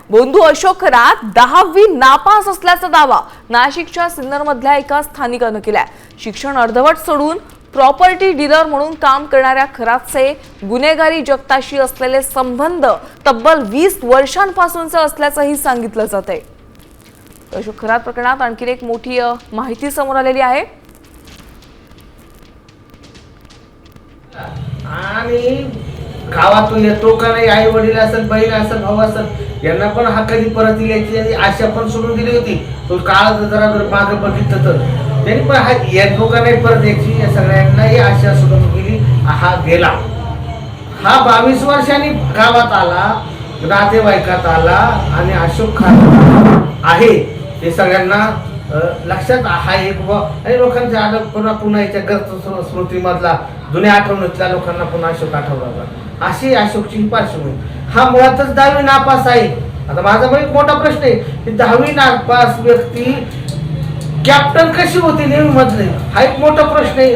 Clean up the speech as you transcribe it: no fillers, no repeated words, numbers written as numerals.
बंधू अशोक खरात 10वी नापास असल्याचा दावा नाशिकच्या सिन्नरमधल्या एका स्थानिकानं केलाय। शिक्षण अर्धवट सोडून प्रॉपर्टी डीलर म्हणून काम करणाऱ्या खरातचे गुन्हेगारी जगताशी असलेले संबंध तब्बल 20 वर्षांपासूनचे असल्याचंही सांगितलं जातंय। अशोक खरात प्रकरणात आणखी एक मोठी माहिती समोर आलेली आहे। आणि गावातून येतो का नाही, आई वडील असेल, बहीण असेल, भाऊ असेल, यांना पण हा कधी परत यायची आशा पण सोडून दिली होती। तो काळ जरा मागे बघितलं तर त्यांनी पण हा येतो का नाही परत यायची, या सगळ्यांना ही आशा सोडून गेली। हा गेला, हा 22 वर्षांनी गावात आला, नातेवाईकात आला आणि अशोक खरात आहे हे सगळ्यांना लक्षात आहे। आणि लोकांच्या पुन्हा याच्या गर्भ स्मृतीमधला जुन्या आठवणीतल्या लोकांना पुन्हा अशोक आठवला। अशी अशोकची पार्श्वभूमी। हा मुळातच 10वी नापास आहे। आता माझा पण एक मोठा प्रश्न आहे की 10वी नापास व्यक्ती कॅप्टन कशी होती नेव्ही मधले, हा एक मोठा प्रश्न आहे।